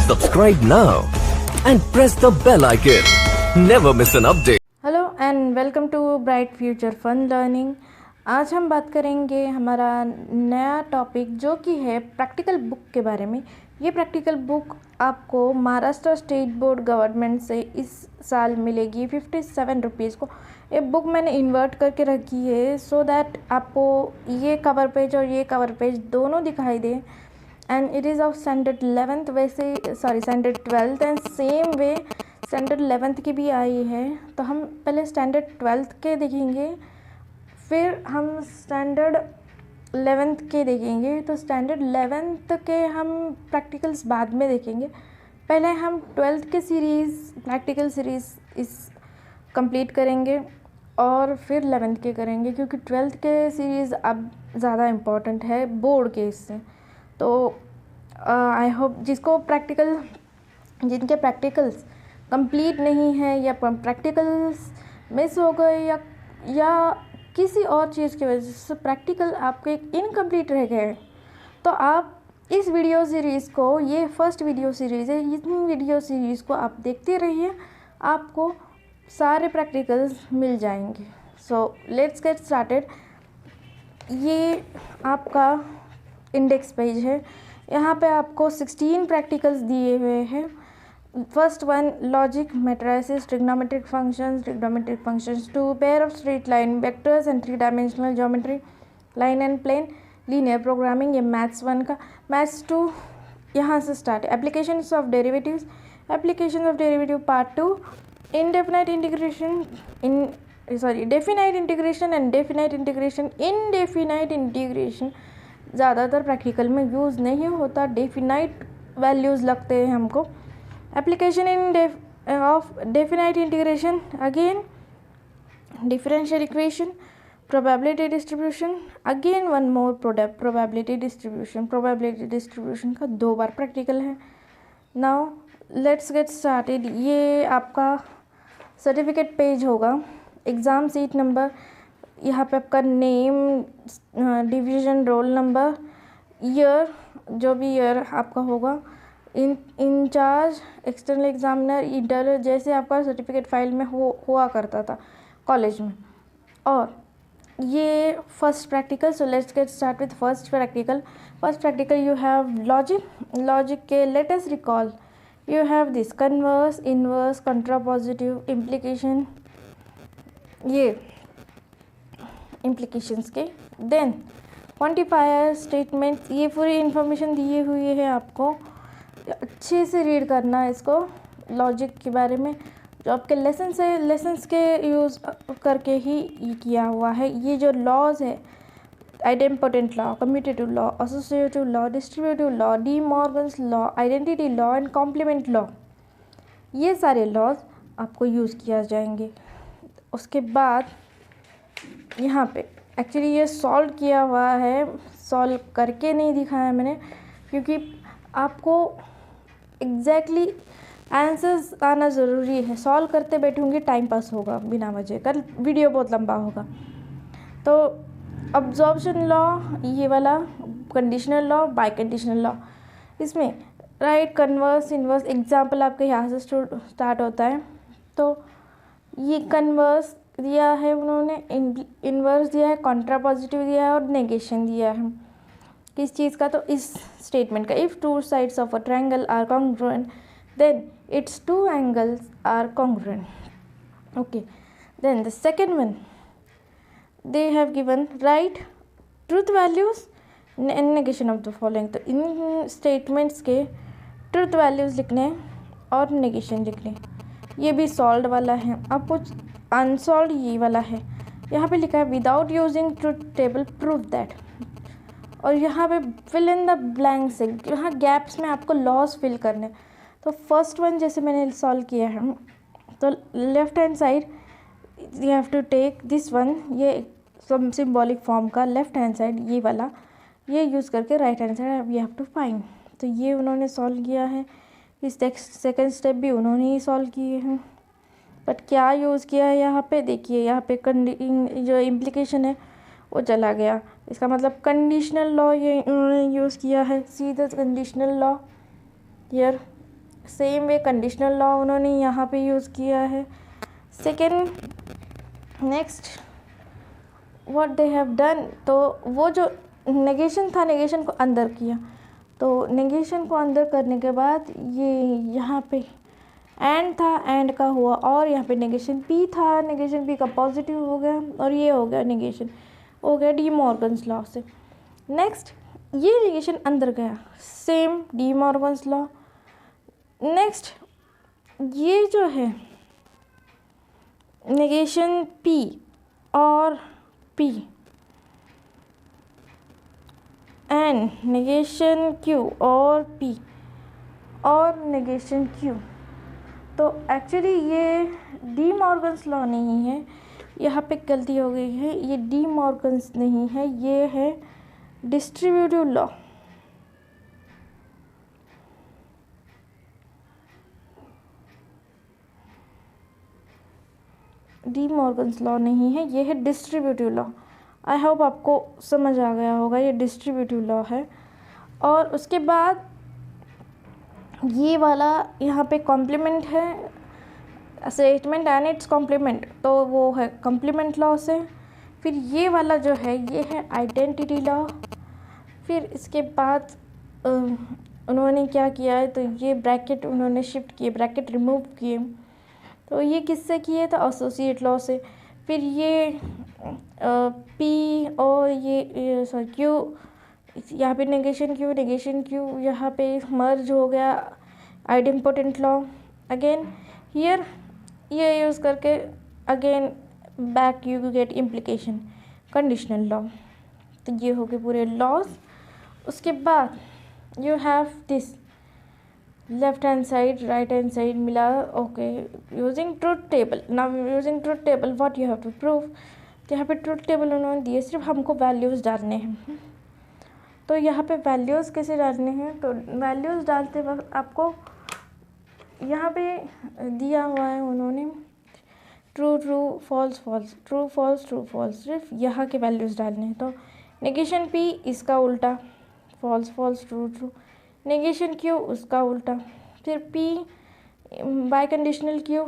Subscribe now and press the bell icon. Never miss an update. Hello and welcome to Bright Future Fun Learning. आज हम बात करेंगे हमारा नया topic जो कि है प्रैक्टिकल बुक के बारे में। ये प्रैक्टिकल बुक आपको महाराष्ट्र स्टेट बोर्ड गवर्नमेंट से इस साल मिलेगी 57 रुपीज़ को। ये बुक मैंने इन्वर्ट करके रखी है सो दैट आपको ये कवर पेज और ये कवर पेज दोनों दिखाई दे। And it is of standard 11th standard 12th and same way standard 11th की भी आई है। तो हम पहले स्टैंडर्ड 12th के देखेंगे, फिर हम स्टैंडर्ड 11th के देखेंगे। तो स्टैंडर्ड 11th के हम प्रैक्टिकल्स बाद में देखेंगे। पहले हम 12th के सीरीज़ प्रैक्टिकल सीरीज़ इस कंप्लीट करेंगे और फिर 11th के करेंगे, क्योंकि 12th के सीरीज़ अब ज़्यादा इम्पोर्टेंट है बोर्ड के इससे। तो आई होप जिनके प्रैक्टिकल्स कंप्लीट नहीं है या प्रैक्टिकल्स मिस हो गए या किसी और चीज़ की वजह से प्रैक्टिकल आपके इनकम्प्लीट रह गए, तो आप इस वीडियो सीरीज़ को, ये फर्स्ट वीडियो सीरीज़ है, इस वीडियो सीरीज़ को आप देखते रहिए, आपको सारे प्रैक्टिकल्स मिल जाएंगे। सो लेट्स गेट स्टार्टेड। ये आपका इंडेक्स पेज है। यहाँ पे आपको 16 प्रैक्टिकल्स दिए हुए हैं। First one logic, matrices, trigonometric functions, 2 pair of straight line vectors and 3 dimensional geometry, line and plane, linear programming. ये मैथ्स 1 का। मैथ्स 2 यहाँ से स्टार्ट है। Applications of derivatives part 2, definite integration and definite integration. Indefinite integration ज़्यादातर practical में use नहीं होता, definite values लगते हैं हमको। Application of definite integration, again differential equation, probability distribution, again one more probability distribution का 2 बार प्रैक्टिकल है। Now let's get started. ये आपका सर्टिफिकेट पेज होगा, एग्ज़ाम सीट नंबर, यहाँ पे आपका name, division, roll number, year, जो भी ईयर आपका होगा, इंचार्ज, एक्सटर्नल एग्जामिनर, इंटर, जैसे आपका सर्टिफिकेट फाइल में हुआ करता था कॉलेज में। और ये first practical. So let's get start with first practical. You have logic के let us recall. You have this converse, inverse, contrapositive, implication, ये इम्प्लीकेशंस के। देन क्वांटिफायर, स्टेटमेंट, ये पूरी इन्फॉर्मेशन दी हुई है आपको। अच्छे से रीड करना है इसको, लॉजिक के बारे में जो आपके लेसन्स के यूज़ करके ही ये किया हुआ है। ये जो लॉज है, idempotent law, commutative law, associative law, distributive law, De Morgan's law, identity law and complement law, ये सारे लॉज आपको यूज़ किया जाएंगे। उसके बाद यहाँ पे एक्चुअली ये सॉल्व किया हुआ है, सॉल्व करके नहीं दिखाया मैंने, क्योंकि आपको एग्जैक्टली आंसर्स आना ज़रूरी है। सॉल्व करते बैठूँगी टाइम पास होगा बिना वजह का, वीडियो बहुत लंबा होगा। तो अब्जॉर्प्शन लॉ, ये वाला conditional law, bye conditional law, इसमें राइट, कन्वर्स, इन्वर्स, एग्जाम्पल आपके यहाँ से स्टार्ट होता है। तो ये कन्वर्स दिया है उन्होंने, इन्वर्स दिया है, कॉन्ट्रापॉजिटिव दिया है और नेगेशन दिया है। किस चीज़ का? तो इस स्टेटमेंट का। If 2 sides of a triangle are congruent then its 2 angles are congruent. Okay, then the second one, they have given right truth values and negation of the following. तो इन स्टेटमेंट्स के ट्रूथ वैल्यूज़ लिखने और negation लिखने। ये भी solve वाला है। अब कुछ अनसॉल्व ये वाला है, यहाँ पे लिखा है without using truth table prove that. और यहाँ पे फिल इन द ब्लैंक्स है, यहाँ गैप्स में आपको लॉस फिल करने। तो फर्स्ट वन जैसे मैंने सॉल्व किया है, तो left hand side you have to take this one, ये सिंबॉलिक फॉर्म का लेफ्ट हैंड साइड ये वाला, ये यूज़ करके right hand side we have to find. तो ये उन्होंने सॉल्व किया है। इस सेकेंड स्टेप भी उन्होंने ही सॉल्व किए हैं, बट क्या यूज़ किया है यहाँ पे देखिए, यहाँ पे जो इम्प्लीकेशन है वो चला गया। इसका मतलब कंडीशनल लॉ ये उन्होंने यूज़ किया है। See the conditional law here, same way conditional law उन्होंने यहाँ पे यूज़ किया है। Second, next what they have done, तो वो जो नेगेशन था, नेगेशन को अंदर किया, तो नेगेशन को अंदर करने के बाद ये यहाँ पे एंड था, एंड का हुआ, और यहाँ पे नेगेशन पी था, नेगेशन पी का पॉजिटिव हो गया, और ये हो गया नेगेशन, हो गया डी मॉर्गन्स लॉ से। नेक्स्ट, ये नेगेशन अंदर गया, same D Morgan's law. Next, ये जो है नेगेशन पी और पी एंड नेगेशन क्यू और पी और नेगेशन क्यू, तो एक्चुअली ये डी मॉर्गन्स लॉ नहीं है, यहाँ पे गलती हो गई है, ये डी मॉर्गन्स नहीं है, ये है distributive law. De Morgan's law नहीं है, ये है डिस्ट्रीब्यूटिव लॉ। आई होप आपको समझ आ गया होगा, ये डिस्ट्रीब्यूटिव लॉ है। और उसके बाद ये वाला यहाँ पे कॉम्प्लीमेंट है, स्टेटमेंट एंड इट्स कॉम्प्लीमेंट, तो वो है कॉम्प्लीमेंट लॉ से। फिर ये वाला जो है ये है आइडेंटिटी लॉ। फिर इसके बाद उन्होंने क्या किया है, तो ये ब्रैकेट उन्होंने शिफ्ट किए, ब्रैकेट रिमूव किए, तो ये किससे किए थे, एसोसिएट लॉ से। फिर ये पी और ये सॉरी क्यू, यहाँ पे नेगेशन क्यू यहाँ पे मर्ज हो गया, आइडेम्पोटेंट लॉ। अगेन हियर ये यूज़ करके again back you get implication, conditional law. तो ये हो गए पूरे लॉज। उसके बाद you have this left hand side right hand side मिला, okay, using truth table. Now using truth table what you have to prove, तो यहाँ पे ट्रुथ टेबल उन्होंने दिए, सिर्फ हमको वैल्यूज़ डालने हैं। तो यहाँ पे वैल्यूज़ कैसे डालने हैं, तो वैल्यूज़ डालते वक्त आपको यहाँ पे दिया हुआ है उन्होंने true true false false, true false true false, सिर्फ यहाँ के वैल्यूज़ डालने हैं। तो नेगेशन पी इसका उल्टा, false false true true, negation Q उसका उल्टा, फिर पी बाय कंडीशनल क्यू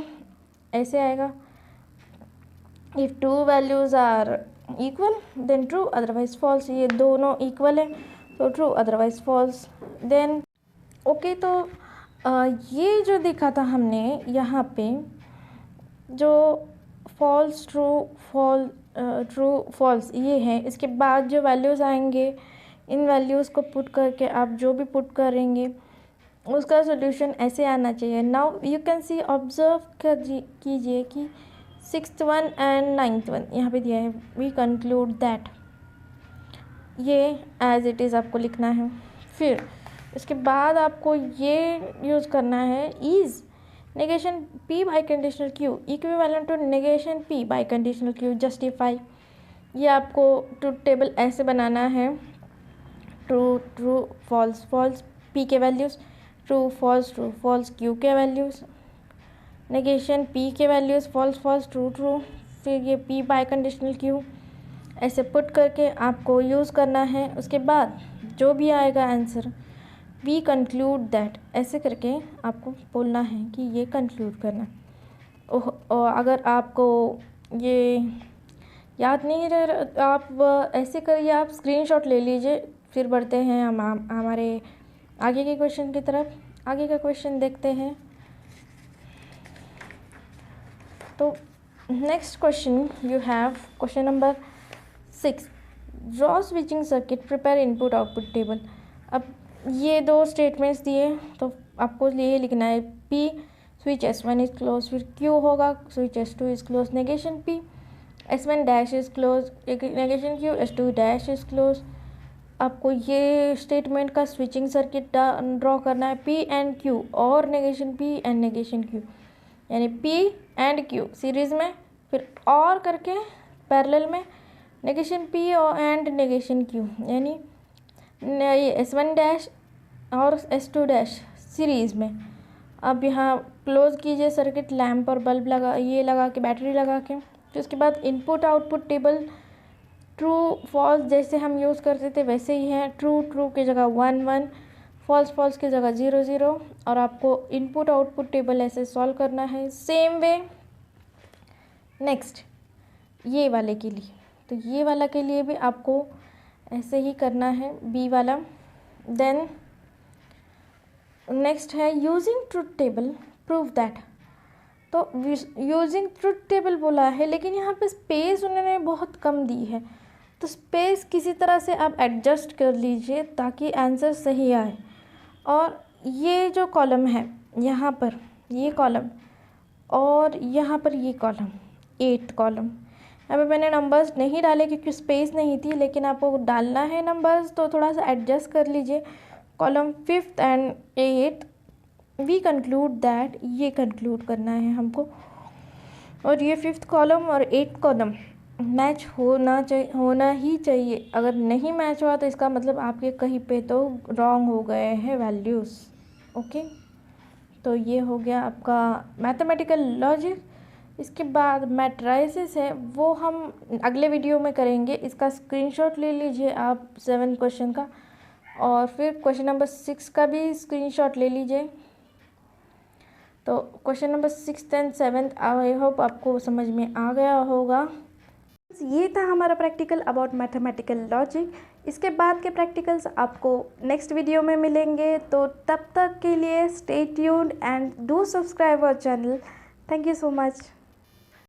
ऐसे आएगा, if two values are equal then true otherwise false, ये दोनों इक्वल है तो true otherwise false. Then okay, तो ये जो देखा था हमने यहाँ पे, जो फॉल्स ट्रू ट्रू फॉल्स ये है, इसके बाद जो वैल्यूज़ आएंगे, इन वैल्यूज़ को पुट करके आप जो भी पुट करेंगे उसका सोल्यूशन ऐसे आना चाहिए। Now you can see observe कीजिए कि 6th one and 9th one यहाँ पे दिया है, वी कंक्लूड दैट, ये एज इट इज़ आपको लिखना है। फिर इसके बाद आपको ये यूज़ करना है, is negation P biconditional Q equivalent to negation P biconditional Q justify. ये आपको ट्रुथ टेबल ऐसे बनाना है, true true false false P के वैल्यूज़, ट्रू फॉल्स क्यू के वैल्यूज़, नेगेशन पी के values, false false true true, फिर ये पी बाय कंडीशनल क्यू ऐसे पुट करके आपको यूज़ करना है। उसके बाद जो भी आएगा आंसर, वी कंक्लूड दैट, ऐसे करके आपको बोलना है कि ये कंक्लूड करना। और अगर आपको ये याद नहीं रह, आप ऐसे करिए, आप स्क्रीनशॉट ले लीजिए। फिर बढ़ते हैं हम हमारे आगे के क्वेश्चन की तरफ। आगे का क्वेश्चन देखते हैं। तो next question you have question number 6, draw switching circuit, prepare input output table. अब ये दो स्टेटमेंट्स दिए, तो आपको ये लिखना है, P switch S1 is close, फिर क्यू होगा switch S2 is close, negation P S1 dash is close, negation Q S2 dash is close. आपको ये स्टेटमेंट का स्विचिंग सर्किट ड्रॉ करना है, पी एंड क्यू और negation P and negation Q, यानी P and Q series में, फिर और करके पैरेलल में नेगेशन पी और एंड नेगेशन क्यू, यानी ये S1 डैश और S2 डैश सीरीज़ में। अब यहाँ क्लोज कीजिए सर्किट, लैंप और बल्ब लगा, ये लगा के, बैटरी लगा के। फिर उसके बाद input output table true false जैसे हम यूज़ करते थे वैसे ही है, ट्रू ट्रू की जगह 1 1, फॉल्स फॉल्स की जगह 0 0 और आपको इनपुट आउटपुट टेबल ऐसे सॉल्व करना है सेम वे। नेक्स्ट ये वाले के लिए, तो ये वाला के लिए भी आपको ऐसे ही करना है बी वाला। देन नेक्स्ट है using truth table prove that. तो यूजिंग ट्रुथ टेबल बोला है लेकिन यहाँ पे स्पेस उन्होंने बहुत कम दी है, तो स्पेस किसी तरह से आप एडजस्ट कर लीजिए ताकि आंसर सही आए। और ये जो कॉलम है यहाँ पर ये कॉलम और यहाँ पर ये कॉलम 8th कॉलम, यहाँ पे मैंने नंबर्स नहीं डाले क्योंकि स्पेस नहीं थी, लेकिन आपको डालना है नंबर्स तो थोड़ा सा एडजस्ट कर लीजिए। Column 5th and 8th we conclude that, ये कंक्लूड करना है हमको। और ये 5th कॉलम और 8th कॉलम मैच होना ही चाहिए। अगर नहीं मैच हुआ तो इसका मतलब आपके कहीं पे तो रॉन्ग हो गए हैं वैल्यूज़। ओके, तो ये हो गया आपका मैथमेटिकल लॉजिक। इसके बाद मैट्राइसिस है वो हम अगले वीडियो में करेंगे। इसका स्क्रीनशॉट ले लीजिए आप 7 क्वेश्चन का, और फिर क्वेश्चन नंबर 6 का भी स्क्रीनशॉट ले लीजिए। तो question number 6th and 7th I hope आपको समझ में आ गया होगा। ये था हमारा प्रैक्टिकल अबाउट मैथमेटिकल लॉजिक। इसके बाद के प्रैक्टिकल्स आपको नेक्स्ट वीडियो में मिलेंगे, तो तब तक के लिए stay tuned and do subscribe our channel. Thank you so much.